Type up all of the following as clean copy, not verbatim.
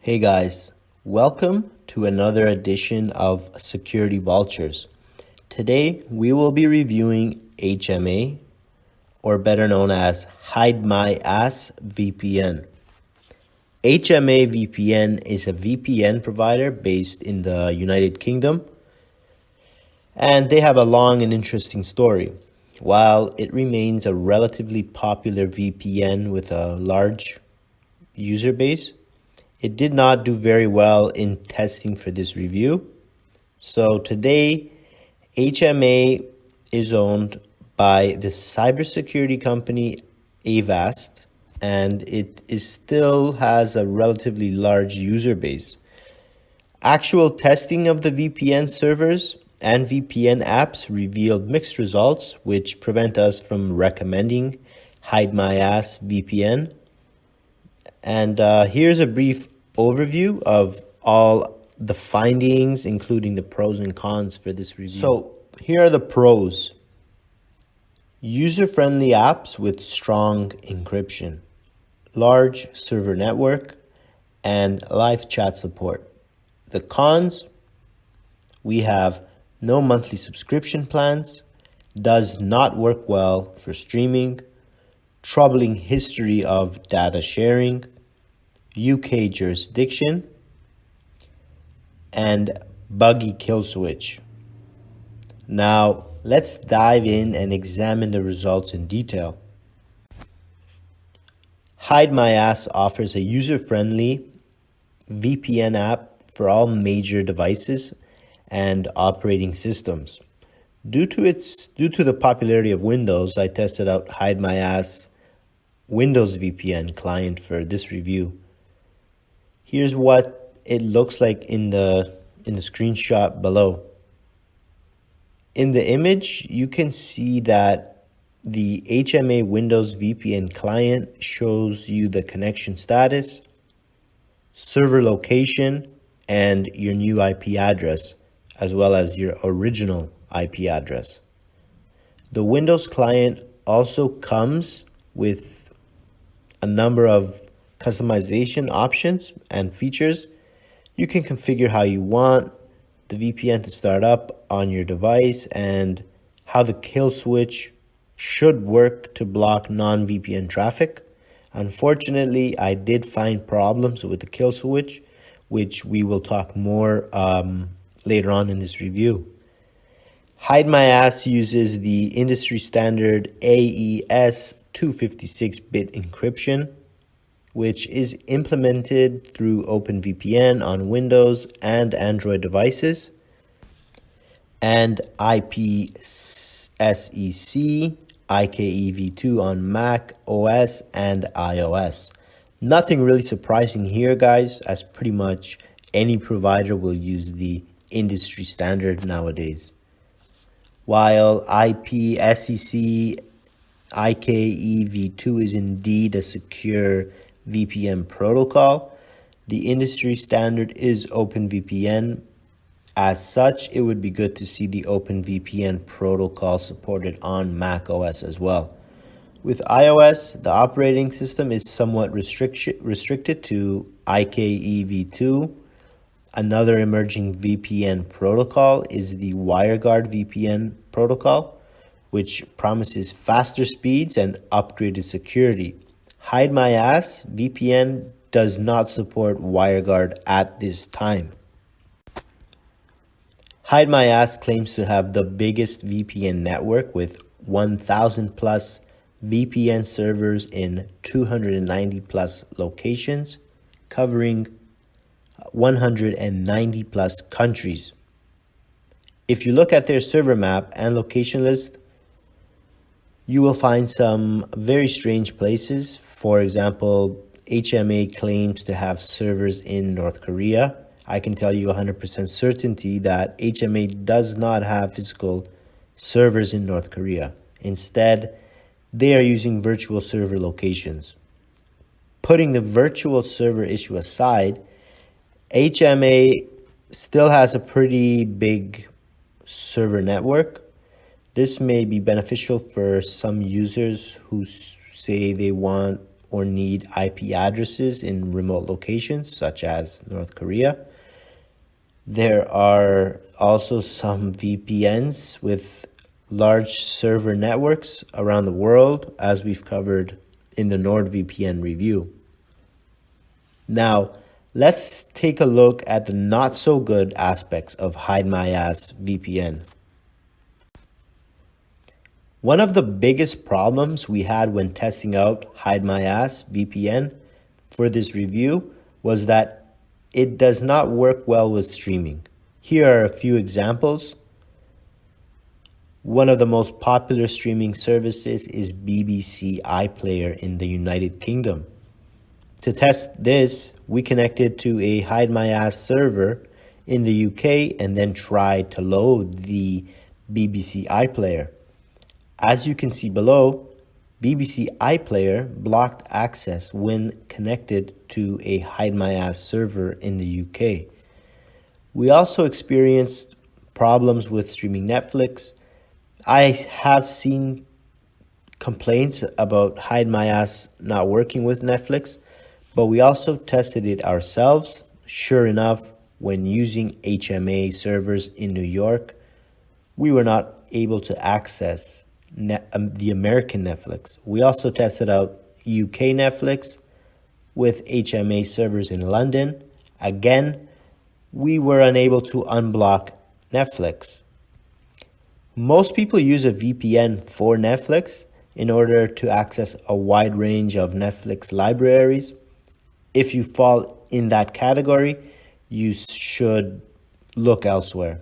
Hey guys, welcome to another edition of Security Vulturs. Today we will be reviewing HMA, or better known as HideMyAss VPN. HMA VPN is a VPN provider based in the United Kingdom, and they have a long and interesting story. While it remains a relatively popular VPN with a large user base, it did not do very well in testing for this review. So today, HMA is owned by the cybersecurity company Avast, and it still has a relatively large user base. Actual testing of the VPN servers and VPN apps revealed mixed results, which prevent us from recommending HideMyAss VPN. And here's a brief overview of all the findings, including the pros and cons for this review. So here are the pros. User-friendly apps with strong encryption, large server network, and live chat support. The cons: we have no monthly subscription plans, does not work well for streaming, troubling history of data sharing, UK jurisdiction, and buggy kill switch. Now, let's dive in and examine the results in detail. HideMyAss offers a user-friendly VPN app for all major devices and operating systems. Due to the popularity of Windows, I tested out HideMyAss Windows VPN Client for this review. Here's what it looks like in the screenshot below. In the image, you can see that the HMA Windows VPN Client shows you the connection status, server location, and your new IP address, as well as your original IP address. The Windows client also comes with a number of customization options and features. You can configure how you want the VPN to start up on your device and how the kill switch should work to block non-VPN traffic. Unfortunately, I did find problems with the kill switch, which we will talk more later on in this review. HideMyAss uses the industry standard AES 256-bit encryption, which is implemented through OpenVPN on Windows and Android devices, and IPsec IKEv2 on Mac OS and iOS. Nothing really surprising here, guys, as pretty much any provider will use the industry standard nowadays. While IPsec IKEv2 is indeed a secure VPN protocol, the industry standard is OpenVPN. As such, it would be good to see the OpenVPN protocol supported on Mac OS as well. With iOS, the operating system is somewhat restricted to IKEv2. Another emerging VPN protocol is the WireGuard VPN protocol, which promises faster speeds and upgraded security. HideMyAss VPN does not support WireGuard at this time. HideMyAss claims to have the biggest VPN network with 1,000 plus VPN servers in 290 plus locations, covering 190 plus countries. If you look at their server map and location list, you will find some very strange places. For example, HMA claims to have servers in North Korea. I can tell you 100% certainty that HMA does not have physical servers in North Korea. Instead, they are using virtual server locations. Putting the virtual server issue aside, HMA still has a pretty big server network. This may be beneficial for some users who say they want or need IP addresses in remote locations, such as North Korea. There are also some VPNs with large server networks around the world, as we've covered in the NordVPN review. Now, let's take a look at the not so good aspects of HideMyAss VPN. One of the biggest problems we had when testing out HideMyAss VPN for this review was that it does not work well with streaming. Here are a few examples. One of the most popular streaming services is BBC iPlayer in the United Kingdom. To test this, we connected to a HideMyAss server in the UK and then tried to load the BBC iPlayer. As you can see below, BBC iPlayer blocked access when connected to a HideMyAss server in the UK. We also experienced problems with streaming Netflix. I have seen complaints about HideMyAss not working with Netflix, but we also tested it ourselves. Sure enough, when using HMA servers in New York, we were not able to access the American Netflix. We also tested out UK Netflix with HMA servers in London. Again, we were unable to unblock Netflix. Most people use a VPN for Netflix in order to access a wide range of Netflix libraries. If you fall in that category, you should look elsewhere.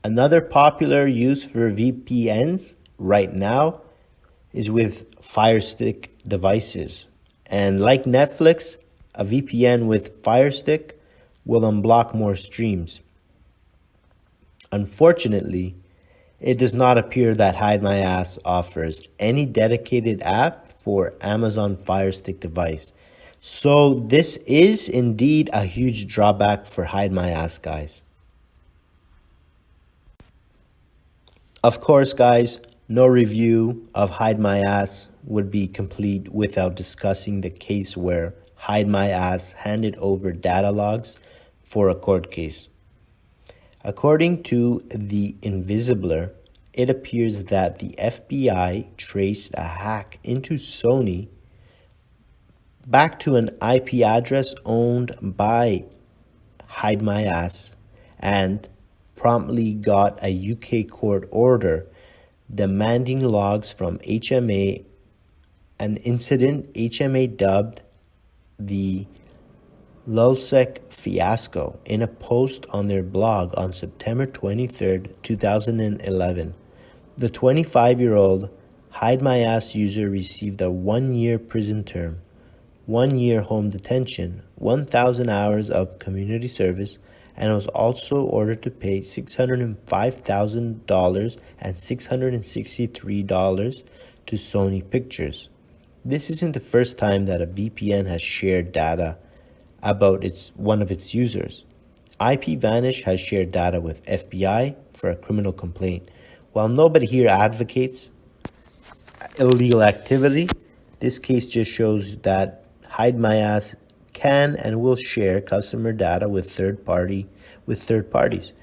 Another popular use for VPNs right now is with Fire Stick devices. And like Netflix, a VPN with Fire Stick will unblock more streams. Unfortunately, it does not appear that HideMyAss offers any dedicated app for Amazon Fire Stick device. So this is indeed a huge drawback for HideMyAss, guys. Of course, guys, no review of HideMyAss would be complete without discussing the case where HideMyAss handed over data logs for a court case. According to the Invisibler, it appears that the FBI traced a hack into Sony back to an IP address owned by HideMyAss and promptly got a UK court order demanding logs from HMA, an incident HMA dubbed the Lulsec fiasco in a post on their blog on September 23, 2011. The 25-year-old HideMyAss user received a 1-year prison term, 1 year home detention, 1,000 hours of community service, and was also ordered to pay $605,000 and $663 to Sony Pictures. This isn't the first time that a VPN has shared data about one of its users. IPVanish has shared data with FBI for a criminal complaint. While nobody here advocates illegal activity, this case just shows that HideMyAss can and will share customer data with third parties.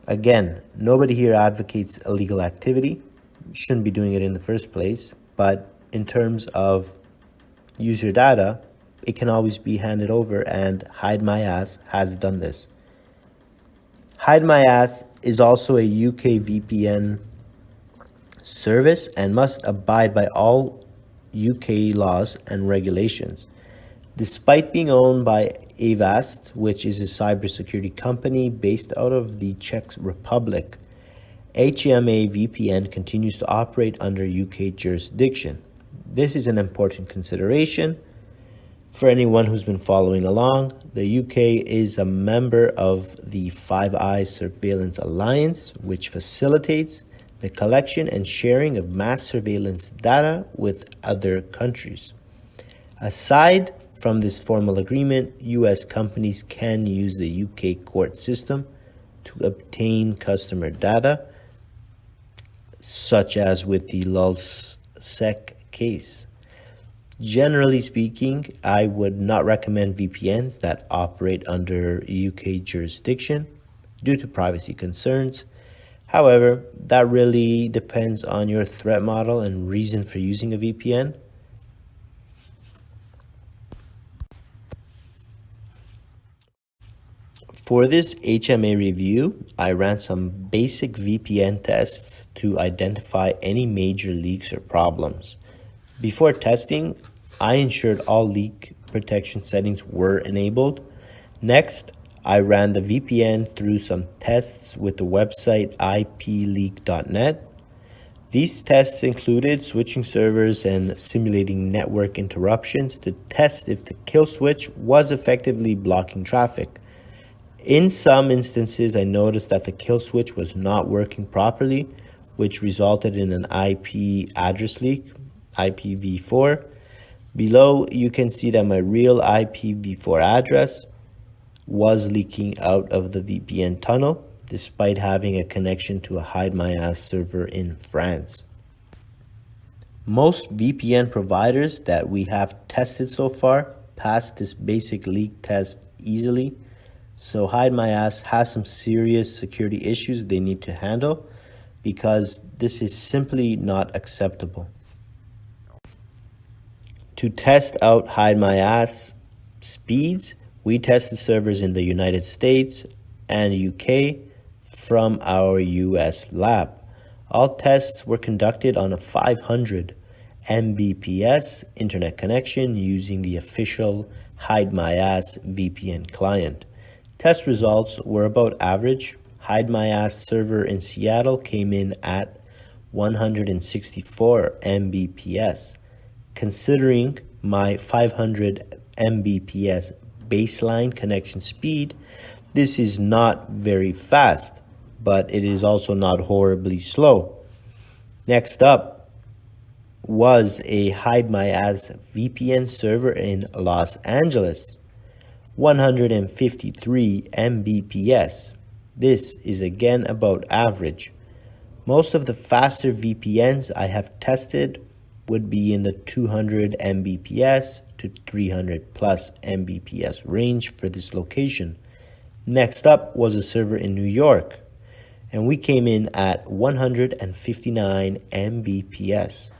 Again, nobody here advocates illegal activity. You shouldn't be doing it in the first place. But in terms of user data, it can always be handed over, and HideMyAss has done this. HideMyAss is also a UK VPN service and must abide by all UK laws and regulations. Despite being owned by Avast, which is a cybersecurity company based out of the Czech Republic, HMA VPN continues to operate under UK jurisdiction. This is an important consideration for anyone who's been following along. The UK is a member of the Five Eyes Surveillance Alliance, which facilitates the collection and sharing of mass surveillance data with other countries. Aside from this formal agreement, US companies can use the UK court system to obtain customer data, such as with the Lulsec case. Generally speaking, I would not recommend VPNs that operate under UK jurisdiction due to privacy concerns. However, that really depends on your threat model and reason for using a VPN. For this HMA review, I ran some basic VPN tests to identify any major leaks or problems. Before testing, I ensured all leak protection settings were enabled. Next, I ran the VPN through some tests with the website ipleak.net. These tests included switching servers and simulating network interruptions to test if the kill switch was effectively blocking traffic. In some instances, I noticed that the kill switch was not working properly, which resulted in an IP address leak, IPv4. Below, you can see that my real IPv4 address was leaking out of the VPN tunnel, despite having a connection to a HideMyAss server in France. Most VPN providers that we have tested so far passed this basic leak test easily. So HideMyAss has some serious security issues they need to handle because this is simply not acceptable. To test out HideMyAss speeds, we tested servers in the United States and UK from our US lab. All tests were conducted on a 500 Mbps internet connection using the official HideMyAss VPN client. Test results were about average. HideMyAss server in Seattle came in at 164 Mbps. Considering my 500 Mbps baseline connection speed, this is not very fast, but it is also not horribly slow. Next up was a HideMyAss VPN server in Los Angeles. 153 Mbps. This is again about average. Most of the faster VPNs I have tested would be in the 200 Mbps to 300 plus Mbps range for this location. Next up was a server in New York, and we came in at 159 Mbps.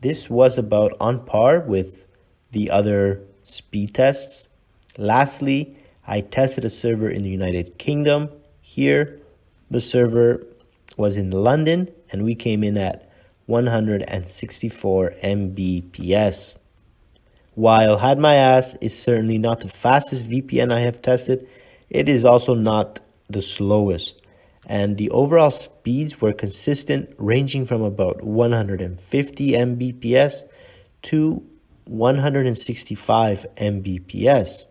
This was about on par with the other speed tests. Lastly, I tested a server in the United Kingdom. Here, the server was in London, and we came in at 164 Mbps. While HideMyAss is certainly not the fastest VPN I have tested, it is also not the slowest. And the overall speeds were consistent, ranging from about 150 Mbps to 165 Mbps.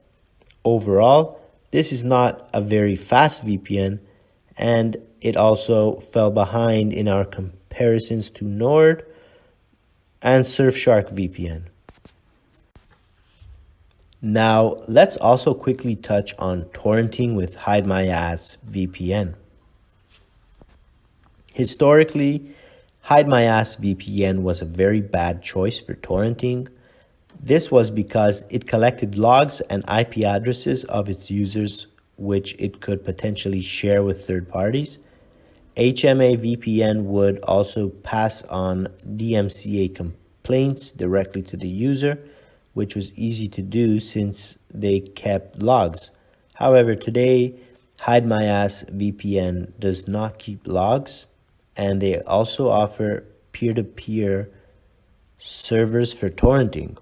Overall, this is not a very fast VPN, and it also fell behind in our comparisons to Nord and Surfshark VPN. Now, let's also quickly touch on torrenting with HideMyAss VPN. Historically, HideMyAss VPN was a very bad choice for torrenting. This was because it collected logs and IP addresses of its users, which it could potentially share with third parties. HMA VPN would also pass on DMCA complaints directly to the user, which was easy to do since they kept logs. However, today, HideMyAss VPN does not keep logs, and they also offer peer-to-peer servers for torrenting.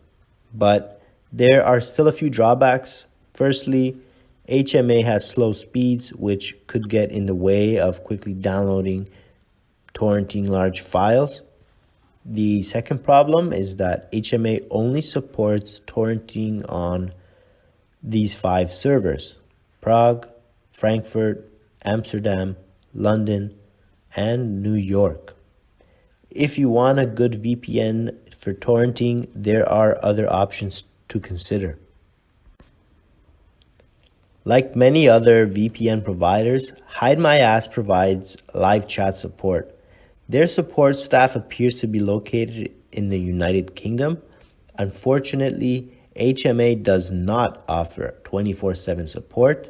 But there are still a few drawbacks. Firstly, HMA has slow speeds, which could get in the way of quickly downloading torrenting large files. The second problem is that HMA only supports torrenting on these 5 servers: Prague, Frankfurt, Amsterdam, London, and New York. If you want a good VPN for torrenting, there are other options to consider. Like many other VPN providers, HideMyAss provides live chat support. Their support staff appears to be located in the United Kingdom. Unfortunately, HMA does not offer 24/7 support.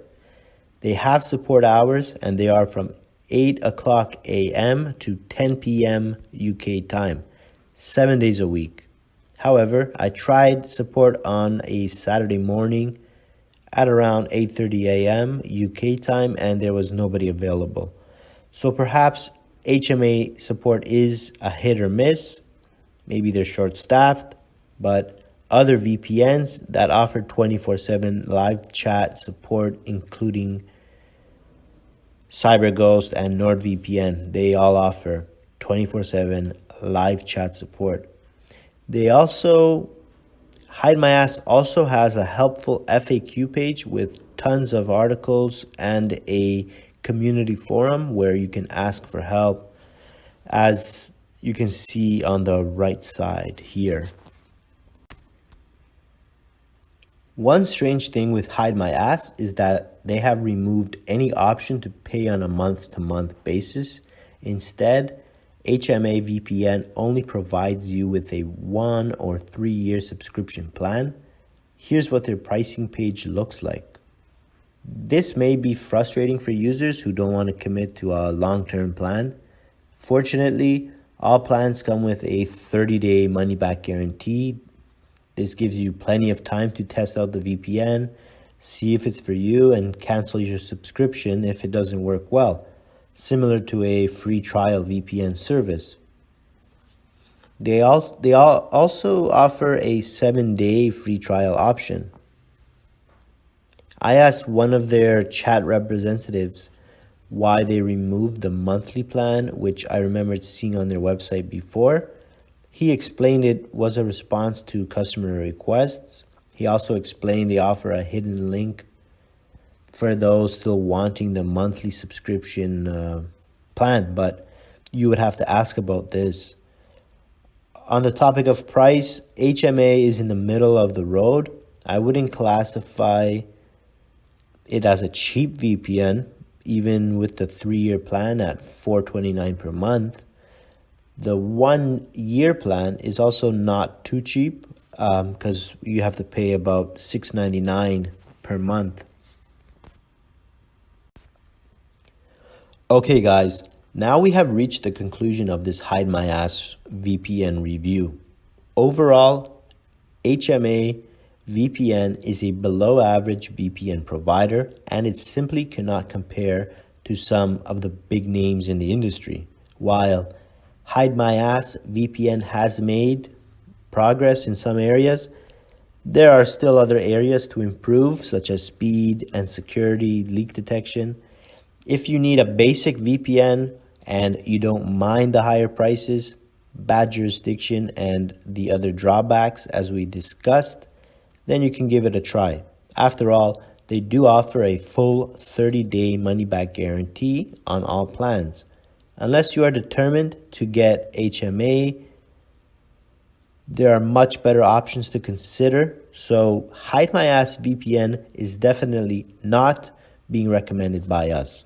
They have support hours, and they are from 8 o'clock a.m. to 10 p.m. UK time, 7 days a week. However, I tried support on a Saturday morning at around 8:30 a.m. UK time, and there was nobody available. So perhaps HMA support is a hit or miss. Maybe they're short-staffed, but other VPNs that offer 24/7 live chat support, including CyberGhost and NordVPN, they all offer 24/7 live chat support. HideMyAss also has a helpful FAQ page with tons of articles and a community forum where you can ask for help, as you can see on the right side here. One strange thing with HideMyAss is that they have removed any option to pay on a month-to-month basis. Instead, HMA VPN only provides you with a 1 or 3 year subscription plan. Here's what their pricing page looks like. This may be frustrating for users who don't want to commit to a long-term plan. Fortunately, all plans come with a 30-day money-back guarantee. This gives you plenty of time to test out the VPN, see if it's for you, and cancel your subscription if it doesn't work well, similar to a free trial VPN service. They also offer a 7-day free trial option. I asked one of their chat representatives why they removed the monthly plan, which I remembered seeing on their website before. He explained it was a response to customer requests. He also explained they offer a hidden link for those still wanting the monthly subscription plan, but you would have to ask about this. On the topic of price, HMA is in the middle of the road. I wouldn't classify it as a cheap VPN, even with the 3-year plan at $429 per month. The 1-year plan is also not too cheap because you have to pay about $699 per month. Okay guys, now we have reached the conclusion of this HideMyAss VPN review. Overall, HMA VPN is a below average VPN provider, and it simply cannot compare to some of the big names in the industry. While HideMyAss VPN has made progress in some areas, there are still other areas to improve, such as speed and security leak detection. If you need a basic VPN and you don't mind the higher prices, bad jurisdiction, and the other drawbacks as we discussed, then you can give it a try. After all, they do offer a full 30-day money-back guarantee on all plans. Unless you are determined to get HMA, there are much better options to consider. So HideMyAss VPN is definitely not being recommended by us.